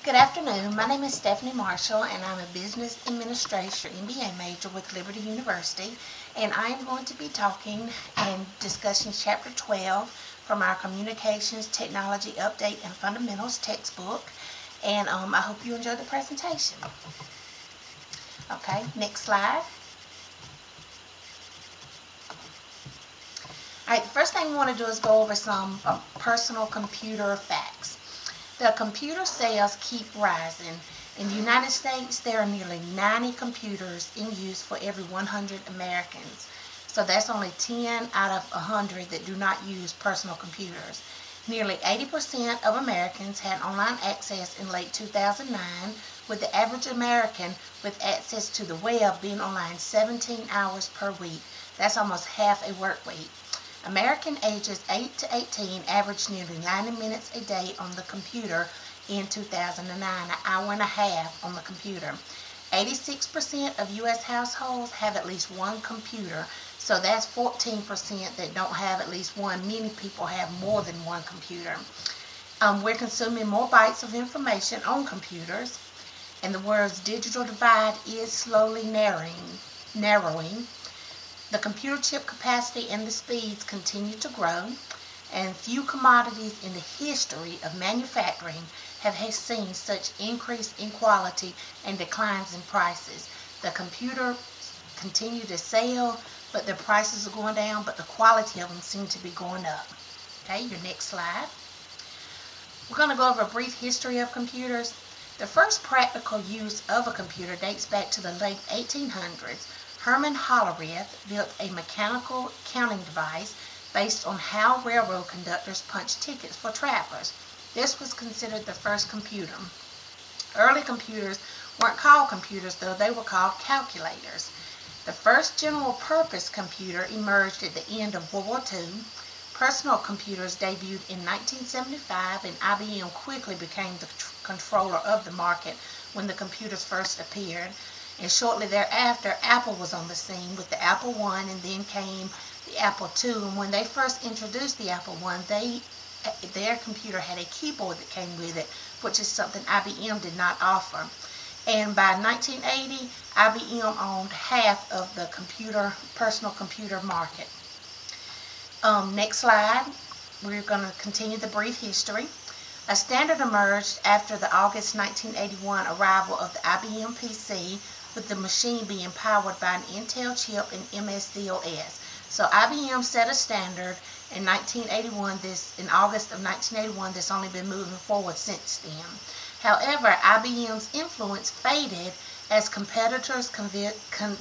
Good afternoon. My name is Stephanie Marshall, and I'm a Business Administration MBA major with Liberty University. And I am going to be talking and discussing Chapter 12 from our Communications Technology Update and Fundamentals textbook. And I hope you enjoyed the presentation. Okay, next slide. All right, the first thing we want to do is go over some personal computer facts. The computer sales keep rising. In the United States, there are nearly 90 computers in use for every 100 Americans. So that's only 10 out of 100 that do not use personal computers. Nearly 80% of Americans had online access in late 2009, with the average American with access to the web being online 17 hours per week. That's almost half a work week. American ages 8 to 18 averaged nearly 90 minutes a day on the computer in 2009, an hour and a half on the computer. 86% of U.S. households have at least one computer, so that's 14% that don't have at least one. Many people have more than one computer. We're consuming more bytes of information on computers, and the world's digital divide is slowly narrowing. The computer chip capacity and the speeds continue to grow, and few commodities in the history of manufacturing have seen such increase in quality and declines in prices. The computers continue to sell, but their prices are going down, but the quality of them seem to be going up. Okay, your next slide. We're going to go over a brief history of computers. The first practical use of a computer dates back to the late 1800s. Herman Hollerith built a mechanical counting device based on how railroad conductors punched tickets for travelers. This was considered the first computer. Early computers weren't called computers, though. They were called calculators. The first general-purpose computer emerged at the end of World War II. Personal computers debuted in 1975, and IBM quickly became the controller of the market when the computers first appeared. And shortly thereafter, Apple was on the scene with the Apple I, and then came the Apple II. And when they first introduced the Apple I, their computer had a keyboard that came with it, which is something IBM did not offer. And by 1980, IBM owned half of the personal computer market. Next slide. We're going to continue the brief history. A standard emerged after the August 1981 arrival of the IBM PC, with the machine being powered by an Intel chip and MS-DOS. So IBM set a standard in 1981. In August of 1981, that's only been moving forward since then. However, IBM's influence faded as competitors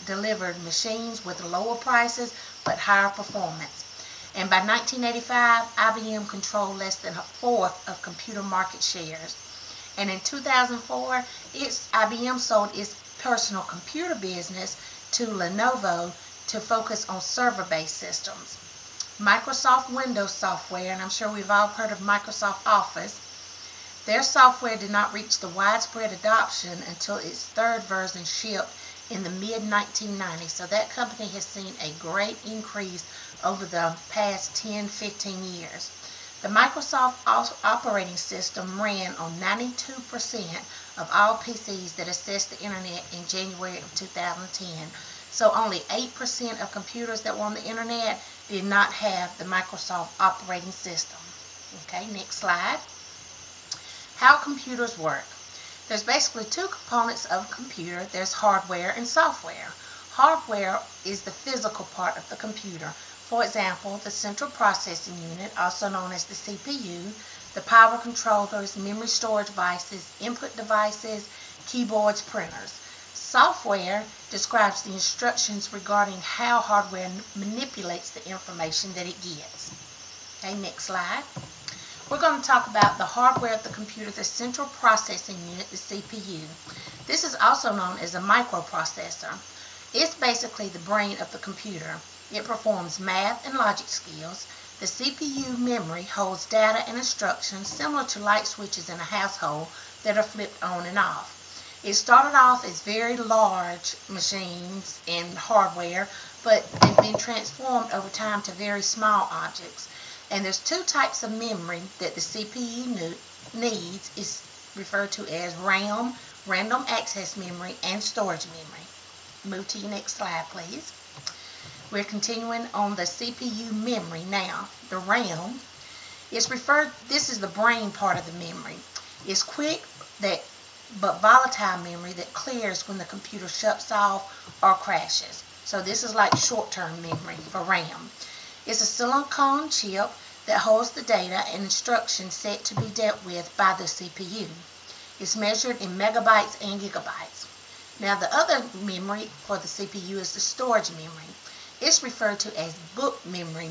delivered machines with lower prices but higher performance. And by 1985, IBM controlled less than a fourth of computer market shares. And in 2004, IBM sold its personal computer business to Lenovo to focus on server-based systems. Microsoft Windows software, and I'm sure we've all heard of Microsoft Office, their software did not reach the widespread adoption until its third version shipped in the mid-1990s. So that company has seen a great increase over the past 10-15 years. The Microsoft operating system ran on 92% of all PCs that accessed the internet in January of 2010. So only 8% of computers that were on the internet did not have the Microsoft operating system. Okay, next slide. How computers work. There's basically two components of a computer. There's hardware and software. Hardware is the physical part of the computer. For example, the central processing unit, also known as the CPU, the power controllers, memory storage devices, input devices, keyboards, printers. Software describes the instructions regarding how hardware manipulates the information that it gets. Okay, next slide. We're going to talk about the hardware of the computer, the central processing unit, the CPU. This is also known as a microprocessor. It's basically the brain of the computer. It performs math and logic skills. The CPU memory holds data and instructions similar to light switches in a household that are flipped on and off. It started off as very large machines and hardware, but they've been transformed over time to very small objects. And there's two types of memory that the CPU needs. referred to as RAM, random access memory, and storage memory. Move to your next slide, please. We're continuing on the CPU memory now. The RAM is referred, this is the brain part of the memory. It's quick but volatile memory that clears when the computer shuts off or crashes. So this is like short-term memory for RAM. It's a silicon chip that holds the data and instructions set to be dealt with by the CPU. It's measured in megabytes and gigabytes. Now the other memory for the CPU is the storage memory. It's referred to as book memory,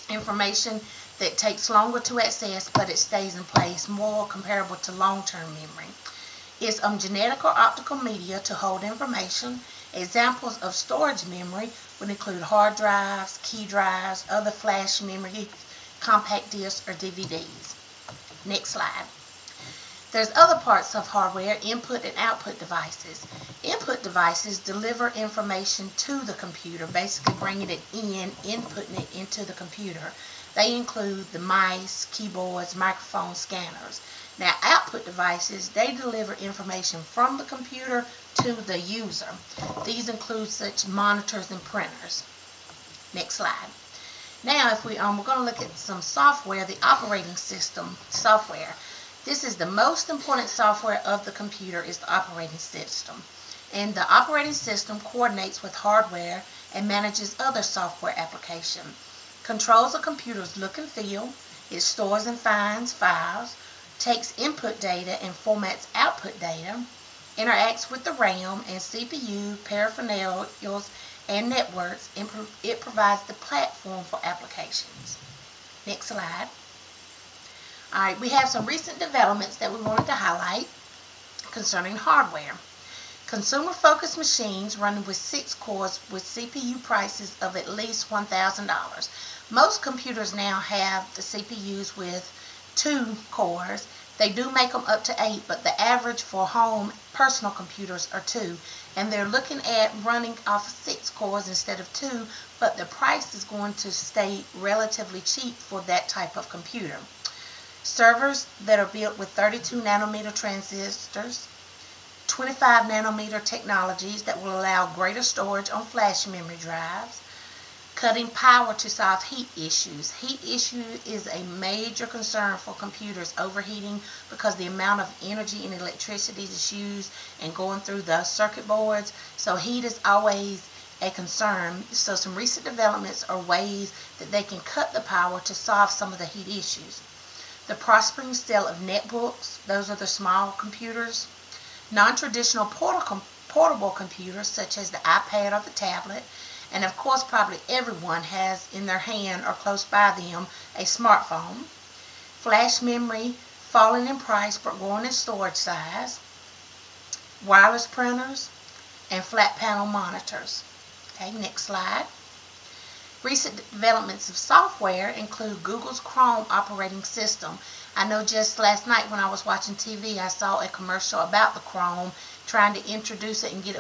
information that takes longer to access but it stays in place, more comparable to long-term memory. It's genetic or optical media to hold information. Examples of storage memory would include hard drives, key drives, other flash memory, compact discs, or DVDs. Next slide. There's other parts of hardware, input and output devices. Input devices deliver information to the computer, basically bringing it in, inputting it into the computer. They include the mice, keyboards, microphones, scanners. Now, output devices, they deliver information from the computer to the user. These include such monitors and printers. Next slide. Now, if we're going to look at some software, the operating system software. This is the most important software of the computer, is the operating system. And the operating system coordinates with hardware and manages other software applications. Controls a computer's look and feel. It stores and finds files, takes input data and formats output data, interacts with the RAM and CPU, paraphernalias, and networks, and it provides the platform for applications. Next slide. Alright, we have some recent developments that we wanted to highlight concerning hardware. Consumer-focused machines running with 6 cores with CPU prices of at least $1,000. Most computers now have the CPUs with 2 cores. They do make them up to 8, but the average for home personal computers are 2. And they're looking at running off 6 cores instead of 2, but the price is going to stay relatively cheap for that type of computer. Servers that are built with 32 nanometer transistors, 25 nanometer technologies that will allow greater storage on flash memory drives, cutting power to solve heat issues. Heat issue is a major concern for computers overheating because the amount of energy and electricity is used and going through the circuit boards. So heat is always a concern. So some recent developments are ways that they can cut the power to solve some of the heat issues. The prospering sale of netbooks, those are the small computers. Non-traditional portable computers such as the iPad or the tablet. And of course, probably everyone has in their hand or close by them a smartphone. Flash memory falling in price but growing in storage size. Wireless printers and flat panel monitors. Okay, next slide. Recent developments of software include Google's Chrome operating system. I know just last night when I was watching TV, I saw a commercial about the Chrome, trying to introduce it and get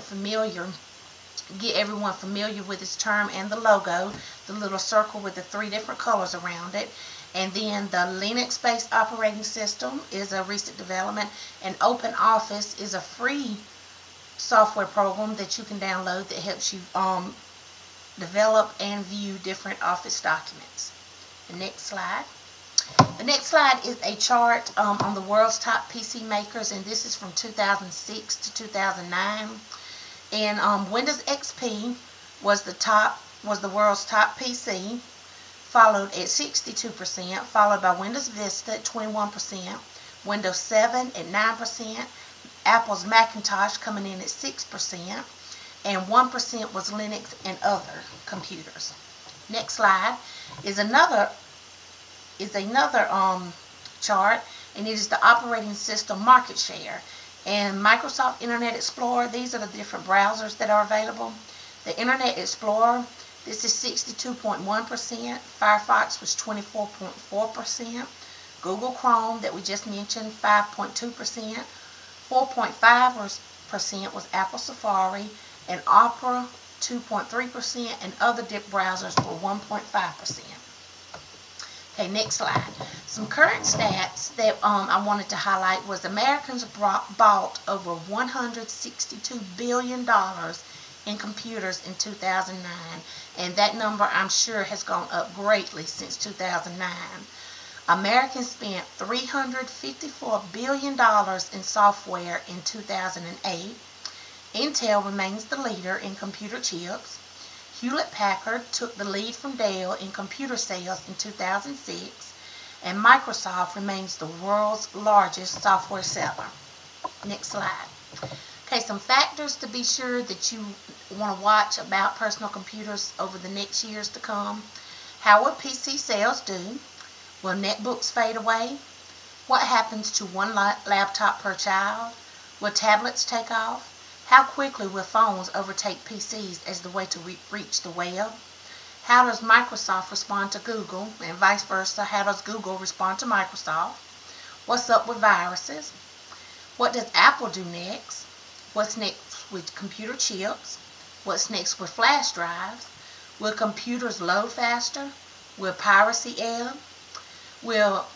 everyone familiar with its term and the logo, the little circle with the 3 different colors around it. And then the Linux-based operating system is a recent development, and OpenOffice is a free software program that you can download that helps you develop and view different Office documents. The next slide. The next slide is a chart on the world's top PC makers, and this is from 2006 to 2009. And Windows XP was the world's top PC, followed at 62%, followed by Windows Vista at 21%, Windows 7 at 9%, Apple's Macintosh coming in at 6%, and 1% was Linux and other computers. Next slide is another chart, and it is the operating system market share. And Microsoft Internet Explorer, these are the different browsers that are available. The Internet Explorer, this is 62.1%. Firefox was 24.4%. Google Chrome that we just mentioned, 5.2%. 4.5% was Apple Safari, and Opera 2.3%, and other dip browsers were 1.5%. Okay, next slide. Some current stats that I wanted to highlight was Americans bought over $162 billion in computers in 2009, and that number I'm sure has gone up greatly since 2009. Americans spent $354 billion in software in 2008. Intel remains the leader in computer chips. Hewlett-Packard took the lead from Dell in computer sales in 2006, and Microsoft remains the world's largest software seller. Next slide. Okay, some factors to be sure that you want to watch about personal computers over the next years to come. How will PC sales do? Will netbooks fade away? What happens to one laptop per child? Will tablets take off? How quickly will phones overtake PCs as the way to reach the web? How does Microsoft respond to Google, and vice versa? How does Google respond to Microsoft? What's up with viruses? What does Apple do next? What's next with computer chips? What's next with flash drives? Will computers load faster? Will piracy ebb? Will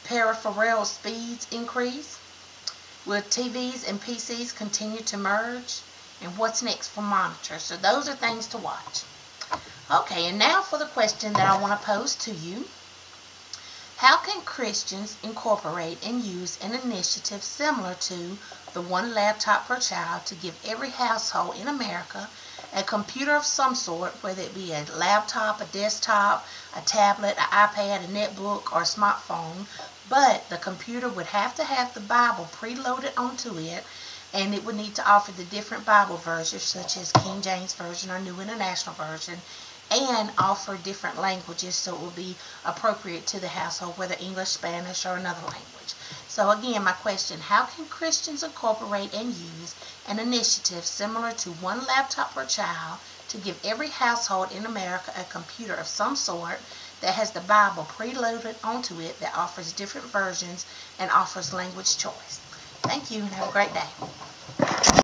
peripheral speeds increase? Will TVs and PCs continue to merge? And what's next for monitors? So those are things to watch. Okay, and now for the question that I want to pose to you. How can Christians incorporate and use an initiative similar to the one laptop per child to give every household in America a computer of some sort, whether it be a laptop, a desktop, a tablet, an iPad, a netbook, or a smartphone, but the computer would have to have the Bible preloaded onto it, and it would need to offer the different Bible versions such as King James Version or New International Version, and offer different languages so it will be appropriate to the household, whether English, Spanish, or another language. So again, my question, how can Christians incorporate and use an initiative similar to one laptop per child to give every household in America a computer of some sort that has the Bible preloaded onto it, that offers different versions and offers language choice? Thank you and have a great day.